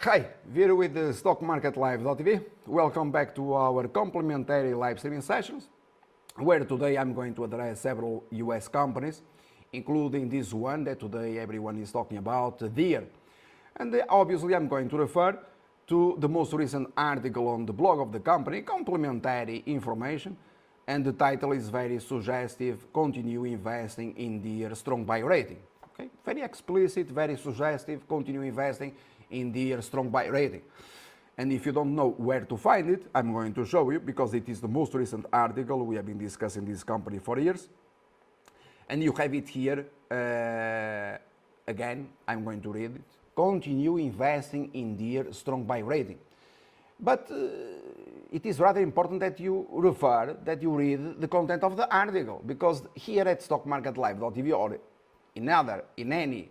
Hi, Vieira with the Stock Market Live.tv. Welcome back to our complimentary live streaming sessions, where today I'm going to address several US companies, including this one that today everyone is talking about, Vieira. And obviously I'm going to refer to the most recent article on the blog of the company, complimentary information, and the title is very suggestive, continue investing in the strong buy rating. Okay? Very explicit, very suggestive, continue investing in the strong buy rating. And if you don't know where to find it, I'm going to show you because it is the most recent article. We have been discussing this company for years. And you have it here. Again, I'm going to read it. Continue investing in the strong buy rating. But it is rather important that you read the content of the article, because here at stockmarketlive.tv or in any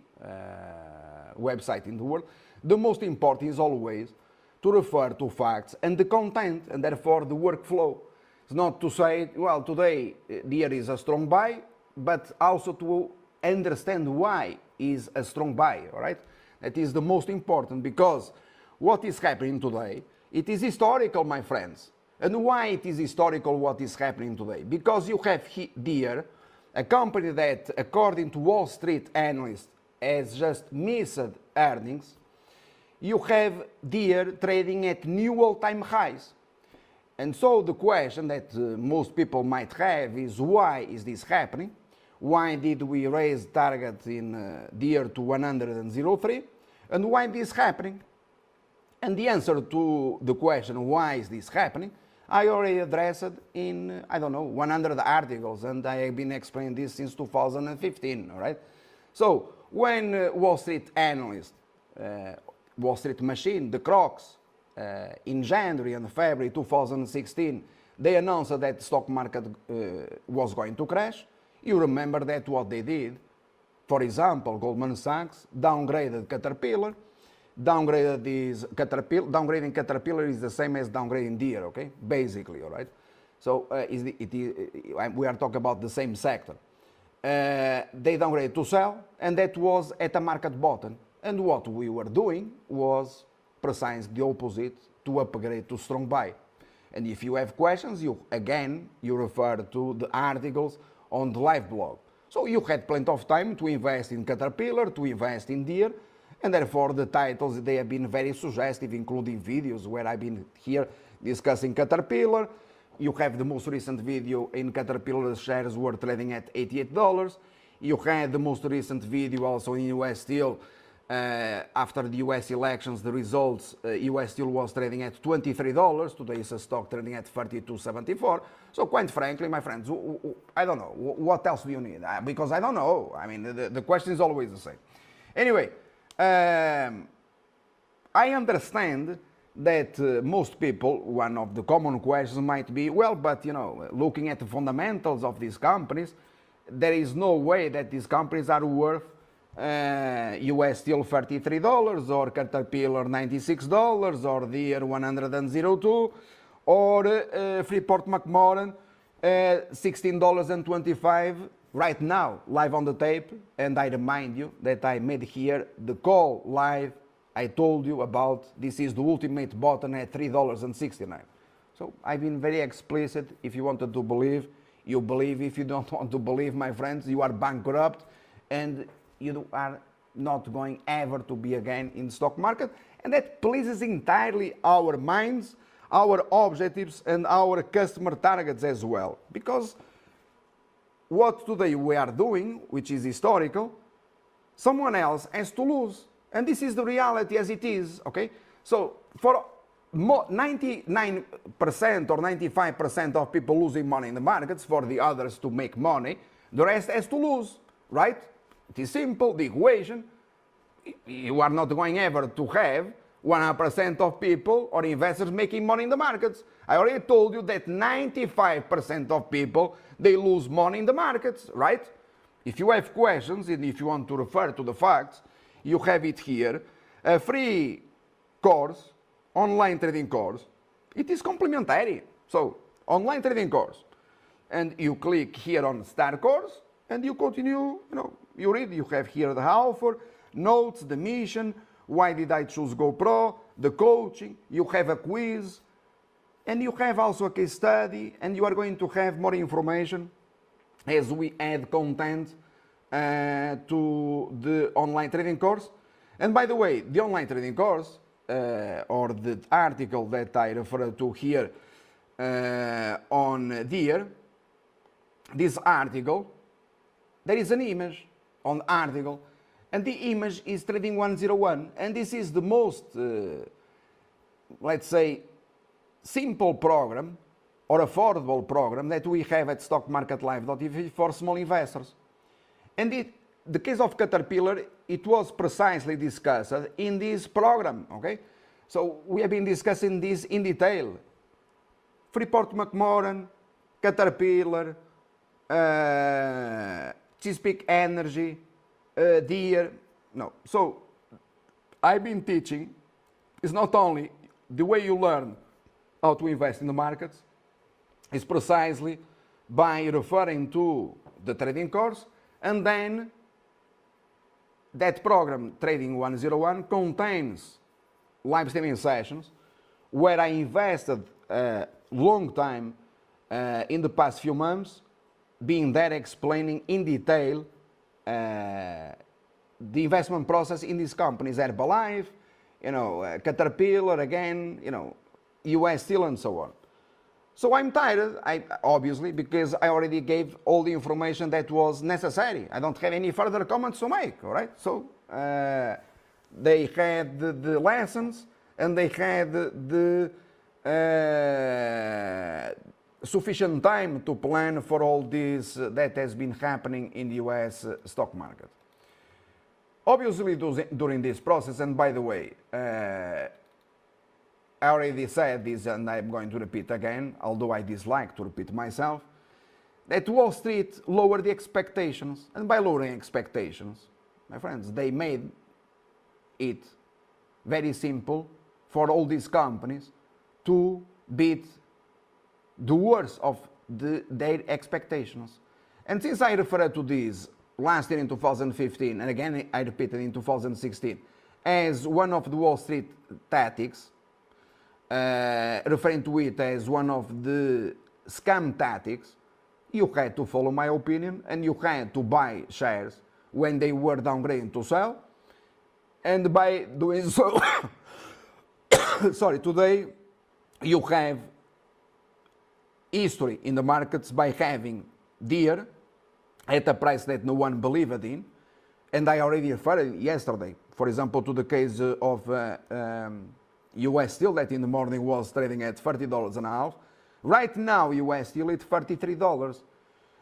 website in the world, the most important is always to refer to facts and the content, and therefore the workflow. It's not to say, well, today there is a strong buy, but also to understand why is a strong buy, all right? That is the most important, because what is happening today, it is historical, my friends. And why it is historical what is happening today? Because you have here a company that, according to Wall Street analysts, has just missed earnings. You have there trading at new all-time highs. And so the question that most people might have is, why is this happening? Why did we raise target in there to 103? And why this happening? And the answer to the question, why is this happening, I already addressed in, 100 articles, and I have been explaining this since 2015, all right? So when Wall Street analysts, Wall Street machine, the Crocs, in January and February 2016, they announced that the stock market was going to crash. You remember that what they did. For example, Goldman Sachs downgraded Caterpillar. Downgrading Caterpillar is the same as downgrading Deere, okay? Basically, all right? So we are talking about the same sector. They downgraded to sell, and that was at a market bottom. And what we were doing was precisely the opposite, to upgrade to strong buy. And if you have questions, you refer to the articles on the live blog. So you had plenty of time to invest in Caterpillar, to invest in Deere, and therefore the titles, they have been very suggestive, including videos where I've been here discussing Caterpillar. You have the most recent video in Caterpillar shares were trading at $88. You had the most recent video also in US Steel. After the US elections, the results, US Steel was trading at $23. Today is a stock trading at $32.74. So quite frankly, my friends, I don't know. What else do you need? Because I don't know. I mean, the question is always the same. Anyway, I understand that most people, one of the common questions might be, well, but looking at the fundamentals of these companies, there is no way that these companies are worth US Steel $33 or Caterpillar $96 or Deere 102 or Freeport McMoran $16.25 right now, live on the tape. And I remind you that I made here the call live. I told you about this is the ultimate bottom at $3.69. So I've been very explicit. If you wanted to believe, you believe. If you don't want to believe, my friends, you are bankrupt, and you are not going ever to be again in the stock market. And that pleases entirely our minds, our objectives, and our customer targets as well. Because what today we are doing, which is historical, someone else has to lose. And this is the reality as it is, okay? So for 99% or 95% of people losing money in the markets, for the others to make money, the rest has to lose, right? It is simple, the equation. You are not going ever to have 100% of people or investors making money in the markets. I already told you that 95% of people, they lose money in the markets, right? If you have questions and if you want to refer to the facts, you have it here. A free course, online trading course. It is complimentary. So, online trading course. And you click here on Start Course, and you continue, you read, you have here the offer, notes, the mission, why did I choose GoPro, the coaching, you have a quiz, and you have also a case study, and you are going to have more information as we add content to the online trading course. And by the way, the online trading course, or the article that I refer to here on Vieira, this article, there is an image on the article, and the image is Trading 101, and this is the most, let's say, simple program or affordable program that we have at stockmarketlive.tv for small investors. And the case of Caterpillar, it was precisely discussed in this program, okay? So we have been discussing this in detail. Freeport-McMoRan, Caterpillar, Chesapeake Energy, Deere. No, so I've been teaching is not only the way you learn how to invest in the markets, is precisely by referring to the trading course, and then that program, Trading 101, contains live streaming sessions where I invested a long time in the past few months, being there explaining in detail the investment process in these companies, Herbalife, Caterpillar again, US Steel and so on. So I'm tired, obviously, because I already gave all the information that was necessary. I don't have any further comments to make, all right? So they had the lessons, and they had the sufficient time to plan for all this that has been happening in the US stock market. Obviously, during this process, and by the way, I already said this and I'm going to repeat again, although I dislike to repeat myself, that Wall Street lowered the expectations. And by lowering expectations, my friends, they made it very simple for all these companies to beat the worst of their expectations. And since I referred to this last year in 2015, and again I repeated in 2016, as one of the Wall Street tactics, referring to it as one of the scam tactics, you had to follow my opinion and you had to buy shares when they were downgrading to sell. And by doing so, sorry, today you have history in the markets by having Deere at a price that no one believed in. And I already referred yesterday, for example, to the case of US Steel that in the morning was trading at $30 an half. Right now, US Steel at $33.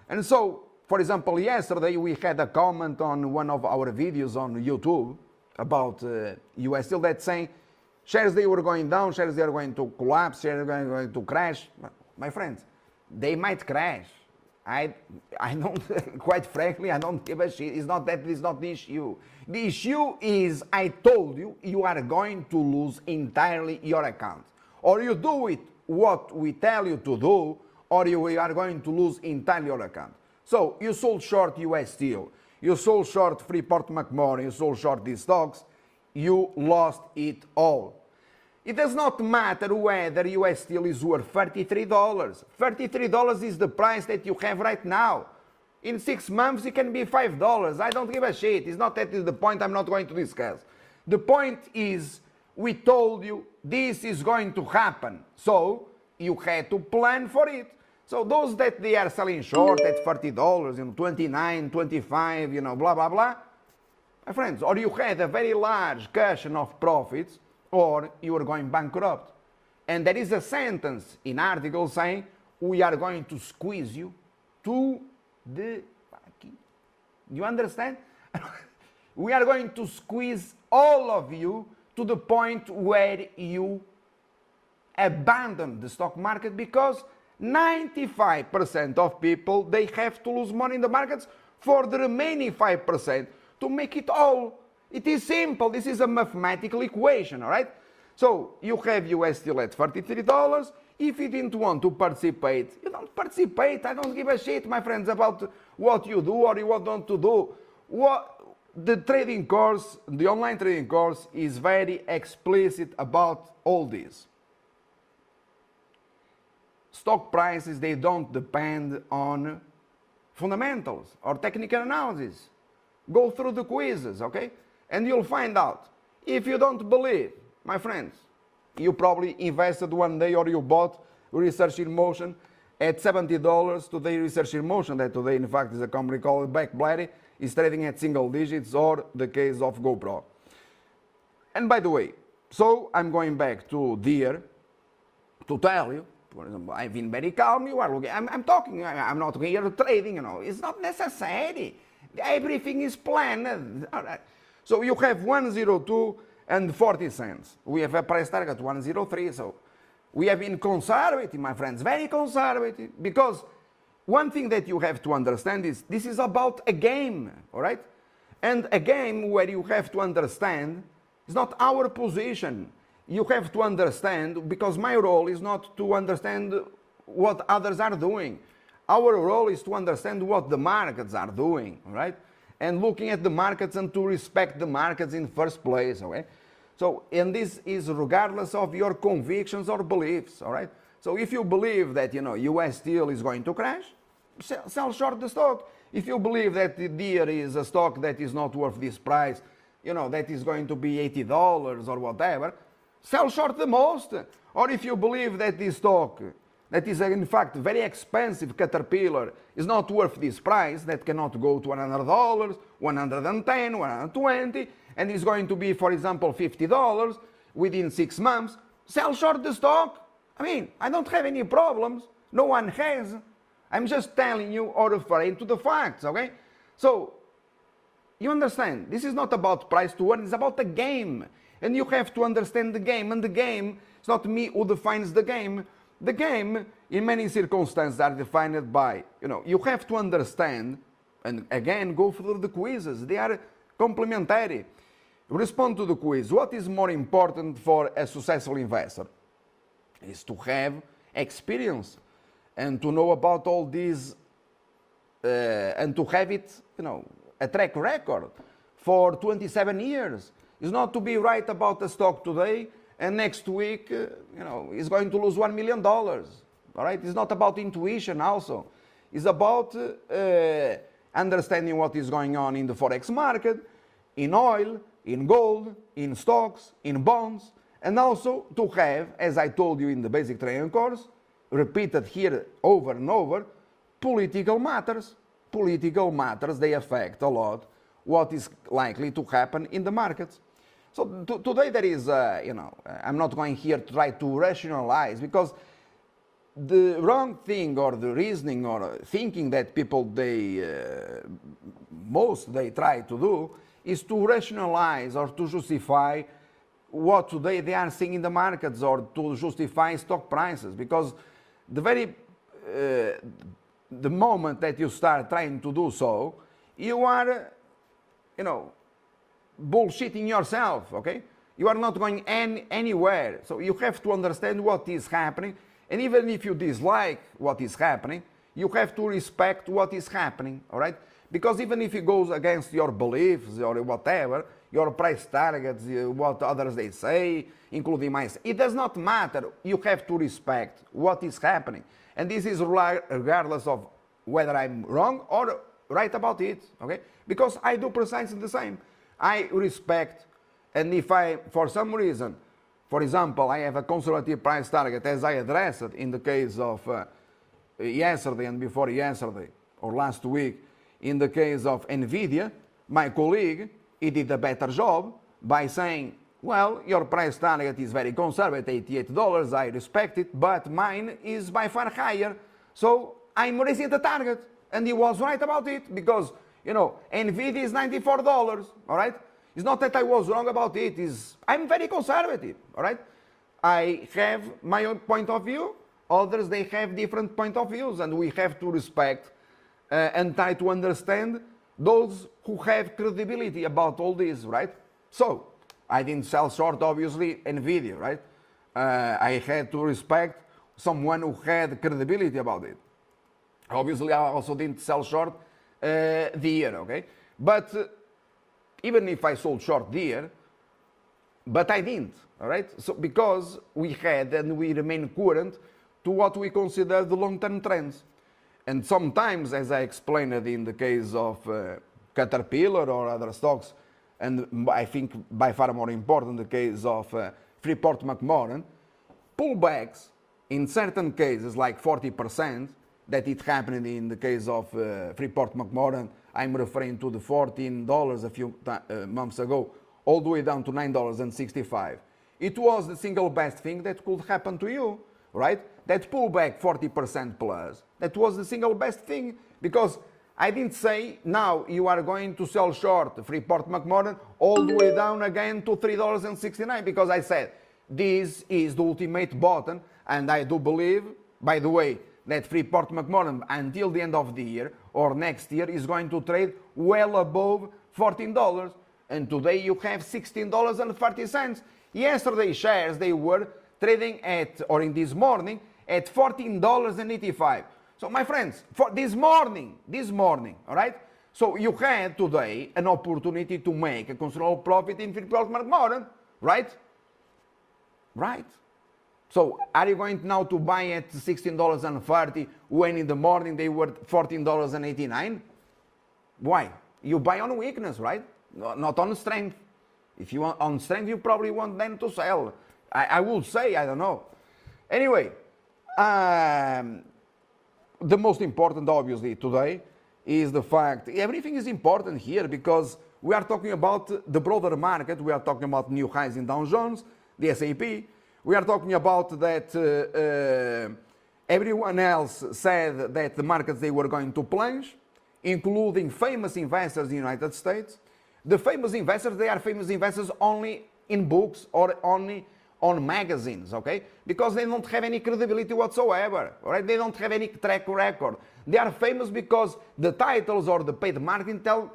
And so, for example, yesterday we had a comment on one of our videos on YouTube about US Steel that saying shares they were going down, shares they are going to collapse, shares are going to crash. My friends, they might crash. I don't, quite frankly, I don't give a shit. It's not the issue. The issue is, I told you, you are going to lose entirely your account. Or you do it what we tell you to do, or you are going to lose entirely your account. So, you sold short US Steel, you sold short Freeport-McMoRan, you sold short these stocks, you lost it all. It does not matter whether US Steel is worth $33. $33 is the price that you have right now. In 6 months, it can be $5. I don't give a shit. It's not that is the point I'm not going to discuss. The point is, we told you this is going to happen. So, you had to plan for it. So, those that they are selling short at $30, 29, 25, blah, blah, blah. My friends, or you had a very large cushion of profits, or you are going bankrupt. And there is a sentence in articles saying, we are going to squeeze you to the... You understand? We are going to squeeze all of you to the point where you abandon the stock market, because 95% of people, they have to lose money in the markets for the remaining 5% to make it all. It is simple. This is a mathematical equation, all right? So you have US Steel at $33. If you didn't want to participate, you don't participate. I don't give a shit, my friends, about what you do or what don't to do. The trading course, the online trading course, is very explicit about all this. Stock prices, they don't depend on fundamentals or technical analysis. Go through the quizzes, okay? And you'll find out. If you don't believe, my friends, you probably invested one day or you bought Research in Motion at $70. Today, Research in Motion, that today in fact is a company called Blackberry, is trading at single digits, or the case of GoPro. And by the way, so I'm going back to Vieira to tell you, for example, I've been very calm, you are looking, I'm talking, I'm not here trading, you know, it's not necessary. Everything is planned. All right. So you have 102 and 40 cents. We have a price target 103, so we have been conservative, my friends, very conservative, because one thing that you have to understand is this is about a game, all right? And a game where you have to understand is not our position. You have to understand, because my role is not to understand what others are doing. Our role is to understand what the markets are doing, all right? And looking at the markets and to respect the markets in the first place, okay? So, and this is regardless of your convictions or beliefs, all right? So if you believe that, you know, US Steel is going to crash, sell short the stock. If you believe that Deere is a stock that is not worth this price, you know, that is going to be $80 or whatever, sell short the most. Or if you believe that this stock, that is in fact very expensive, Caterpillar, is not worth this price, that cannot go to $100, 110, 120, and is going to be, for example, $50 within 6 months, sell short the stock. I mean, I don't have any problems. No one has. I'm just telling you or referring to the facts, okay? So, you understand, this is not about price to earn, it's about the game. And you have to understand the game. And the game, it's not me who defines the game. The game, in many circumstances, are defined by, you know, you have to understand, and again, go through the quizzes. They are complementary. Respond to the quiz. What is more important for a successful investor? Is to have experience and to know about all these and to have it, you know, a track record for 27 years. It's not to be right about the stock today and next week, you know, is going to lose $1 million. All right? It's not about intuition also. It's about understanding what is going on in the Forex market, in oil, in gold, in stocks, in bonds, and also to have, as I told you in the basic trading course, repeated here over and over, political matters. Political matters, they affect a lot what is likely to happen in the markets. So today there is, you know, I'm not going here to try to rationalize, because the wrong thing or the reasoning or thinking that people, they try to do is to rationalize or to justify what today they are seeing in the markets, or to justify stock prices, because the very the moment that you start trying to do so, you are, you know, bullshitting yourself, okay? You are not going anywhere. So you have to understand what is happening, and even if you dislike what is happening, you have to respect what is happening, all right? Because even if it goes against your beliefs or whatever, your price targets, what others they say, including myself, it does not matter. You have to respect what is happening. And this is regardless of whether I'm wrong or right about it, okay? Because I do precisely the same. I respect, and if I, for some reason, for example, I have a conservative price target, as I addressed it in the case of yesterday and before yesterday, or last week, in the case of NVIDIA, my colleague, he did a better job by saying, well, your price target is very conservative, $88, I respect it, but mine is by far higher, so I'm raising the target. And he was right about it, because, you know, NVIDIA is $94, all right? It's not that I was wrong about it, I'm very conservative, all right? I have my own point of view, others, they have different point of views, and we have to respect and try to understand those who have credibility about all this, right? So, I didn't sell short, obviously, NVIDIA, right? I had to respect someone who had credibility about it. Obviously, I also didn't sell short the year, okay? But even if I sold short there, but I didn't, all right? So because we had and we remain current to what we consider the long-term trends. And sometimes, as I explained in the case of Caterpillar or other stocks, and I think by far more important the case of Freeport-McMoRan, pullbacks in certain cases like 40%, that it happened in the case of Freeport-McMoRan, I'm referring to the $14 a few months ago, all the way down to $9.65. It was the single best thing that could happen to you, right? That pullback 40% plus, that was the single best thing, because I didn't say now you are going to sell short Freeport-McMoRan all the way down again to $3.69, because I said this is the ultimate bottom, and I do believe, by the way, that Freeport-McMoRan until the end of the year or next year is going to trade well above $14. And today you have $16.30. Yesterday shares, they were trading at, or in this morning, at $14.85. So my friends, for this morning, all right? So you had today an opportunity to make a considerable profit in Freeport-McMoRan, right? Right. So are you going now to buy at $16.30 when in the morning they were $14.89? Why? You buy on weakness, right? Not on strength. If you want on strength, you probably want them to sell. I would say, I don't know. Anyway, the most important, obviously, today is the fact everything is important here because we are talking about the broader market. We are talking about new highs in Dow Jones, the S&P. We are talking about that everyone else said that the markets they were going to plunge, including famous investors in the United States. The famous investors, they are famous investors only in books or only on magazines, okay? Because they don't have any credibility whatsoever, all right? They don't have any track record. They are famous because the titles or the paid marketing tell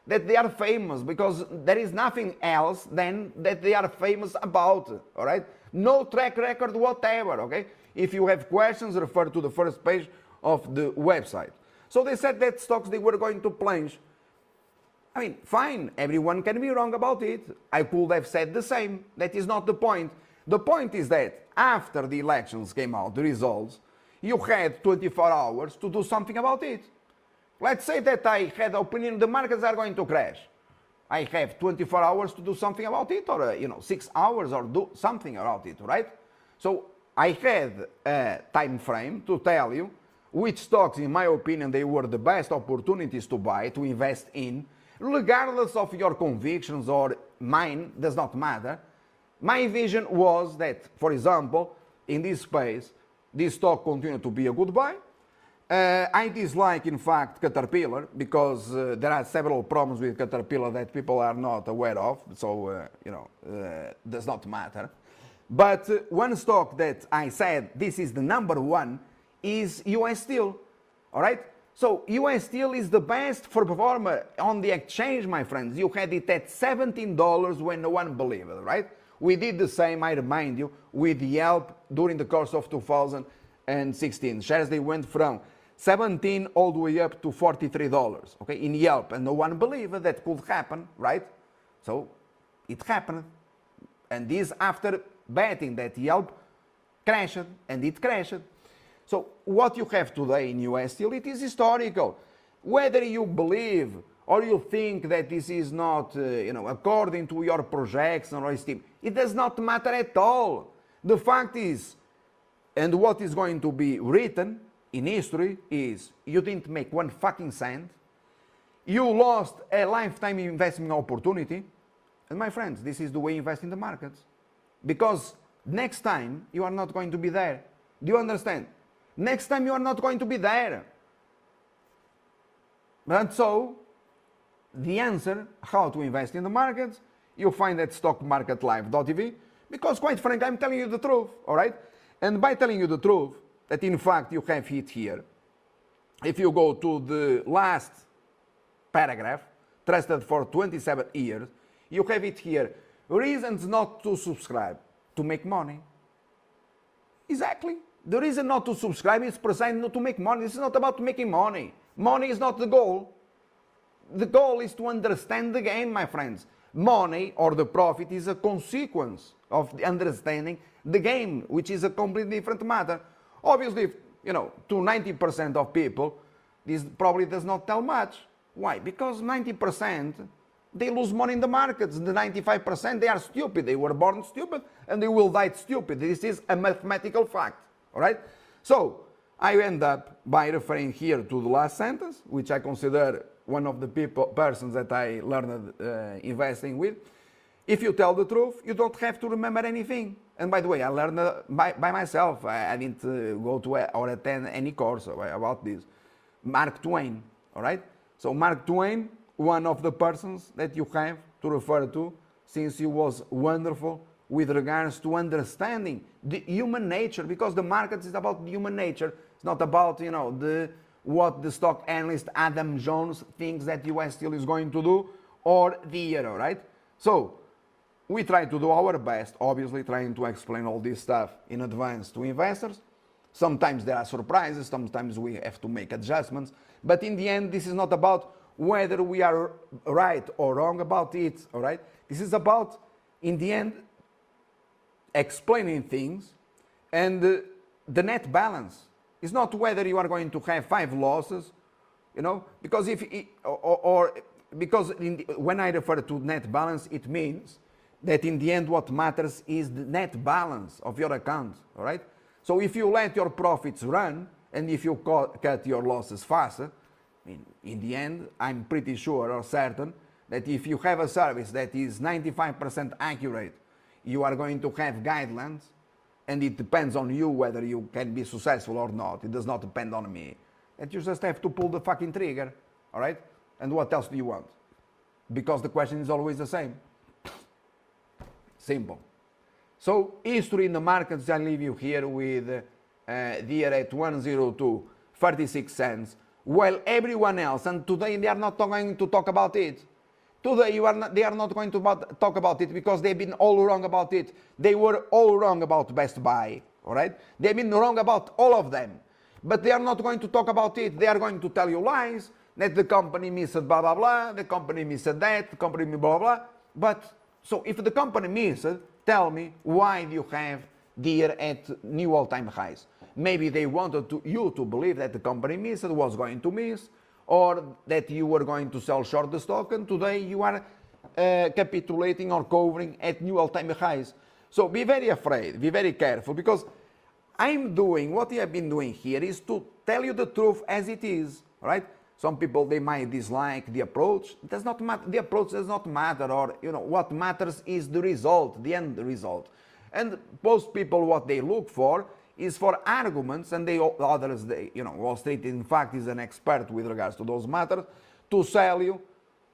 that they are famous, because there is nothing else than that they are famous about, all right? No track record whatever, okay? If you have questions, refer to the first page of the website. So they said that stocks, they were going to plunge. I mean, fine, everyone can be wrong about it. I could have said the same. That is not the point. The point is that after the elections came out, the results, you had 24 hours to do something about it. Let's say that I had the opinion the markets are going to crash. I have 24 hours to do something about it, or 6 hours, or do something about it, right? So I had a time frame to tell you which stocks, in my opinion, they were the best opportunities to buy, to invest in, regardless of your convictions or mine, does not matter. My vision was that, for example, in this space, this stock continued to be a good buy. I dislike, in fact, Caterpillar because there are several problems with Caterpillar that people are not aware of, so, does not matter. But one stock that I said this is the number one is US Steel, all right? So US Steel is the best performer on the exchange, my friends. You had it at $17 when no one believed it, right? We did the same, I remind you, with Yelp during the course of 2016. Shares, they went from 17 all the way up to $43, okay, in Yelp, and no one believed that could happen, right? So it happened, and this after betting that Yelp crashed, and it crashed. So what you have today in US Steel, it is historical. Whether you believe or you think that this is not, according to your projection or esteem, it does not matter at all. The fact is, and what is going to be written in history is, you didn't make one fucking cent, you lost a lifetime investment opportunity, and my friends, this is the way you invest in the markets. Because next time, you are not going to be there. Do you understand? Next time, you are not going to be there. And so, the answer, how to invest in the markets, you find at stockmarketlive.tv, because quite frankly, I'm telling you the truth, all right? And by telling you the truth, that in fact you have it here, if you go to the last paragraph, trusted for 27 years, you have it here, reasons not to subscribe, to make money. Exactly. The reason not to subscribe is precisely not to make money. This is not about making money. Money is not the goal. The goal is to understand the game, my friends. Money or the profit is a consequence of the understanding the game, which is a completely different matter. Obviously, to 90% of people, this probably does not tell much. Why? Because 90%, they lose money in the markets. The 95%, they are stupid. They were born stupid and they will die stupid. This is a mathematical fact, all right? So I end up by referring here to the last sentence, which I consider one of the persons that I learned investing with. If you tell the truth, you don't have to remember anything. And by the way, I learned by myself. I didn't go to or attend any course about this. Mark Twain, all right? So Mark Twain, one of the persons that you have to refer to, since he was wonderful with regards to understanding the human nature, because the market is about the human nature. It's not about, what the stock analyst Adam Jones thinks that US Steel is going to do, or Vieira, right? So we try to do our best, obviously trying to explain all this stuff in advance to investors. Sometimes there are surprises, sometimes we have to make adjustments, but in the end, this is not about whether we are right or wrong about it, all right? This is about, in the end, explaining things, and the net balance. It's not whether you are going to have 5 losses, because when I refer to net balance, it means that in the end what matters is the net balance of your account, all right? So if you let your profits run, and if you cut your losses faster, in the end, I'm pretty sure or certain that if you have a service that is 95% accurate, you are going to have guidelines, and it depends on you whether you can be successful or not. It does not depend on me. And you just have to pull the fucking trigger, all right? And what else do you want? Because the question is always the same. Simple. So history in the markets, I leave you here with Vieira at 102.36 cents, while everyone else, and today they are not going to talk about it. Today they are not going to talk about it because they've been all wrong about it. They were all wrong about Best Buy, all right? They've been wrong about all of them. But they are not going to talk about it. They are going to tell you lies, that the company missed blah, blah, blah, the company missed that, the company blah, blah, blah. But, so if the company missed, tell me why do you have Deere at new all-time highs? Maybe they wanted you to believe that the company missed, was going to miss, or that you were going to sell short the stock, and today you are capitulating or covering at new all-time highs. So be very afraid, be very careful, because what I have been doing here is to tell you the truth as it is, right? Some people, they might dislike the approach. It does not matter. The approach does not matter, or what matters is the result, the end result. And most people, what they look for is for arguments, and others, Wall Street, in fact, is an expert with regards to those matters, to sell you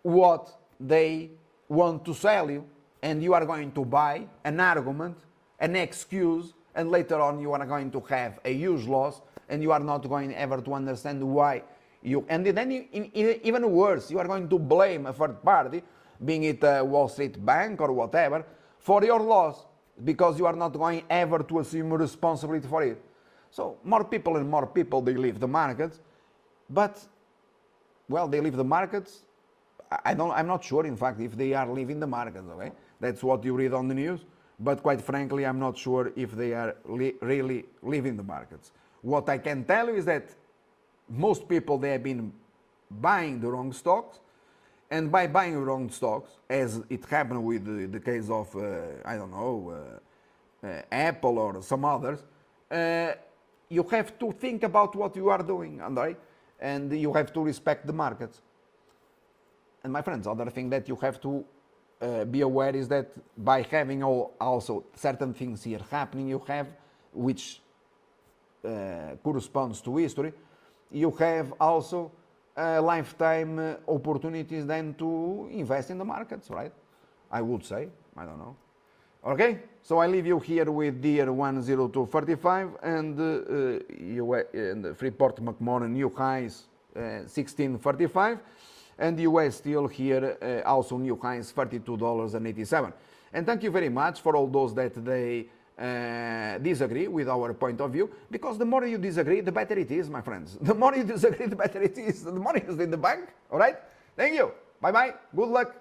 what they want to sell you, and you are going to buy an argument, an excuse, and later on you are going to have a huge loss, and you are not going ever to understand why and then even worse, you are going to blame a third party, being it a Wall Street bank or whatever, for your loss, because you are not going ever to assume responsibility for it. So more people and more people, they leave the markets, but, well, they leave the markets. I'm not sure, in fact, if they are leaving the markets, okay? That's what you read on the news, but quite frankly, I'm not sure if they are really leaving the markets. What I can tell you is that most people, they have been buying the wrong stocks, and by buying wrong stocks, as it happened with the case of, Apple or some others, you have to think about what you are doing, Andre, and you have to respect the markets. And my friends, other thing that you have to be aware is that by having also certain things here happening, you have, which corresponds to history, you have also lifetime opportunities then to invest in the markets, right? I would say, I don't know. Okay, so I leave you here with Deere 102.35 and Freeport McMoran new highs 16.35, and US Steel here also new highs $32.87. And thank you very much for all those that they disagree with our point of view, because the more you disagree, the better it is, my friends. The more you disagree, the better it is. The money is in the bank, all right? Thank you. Bye bye. Good luck.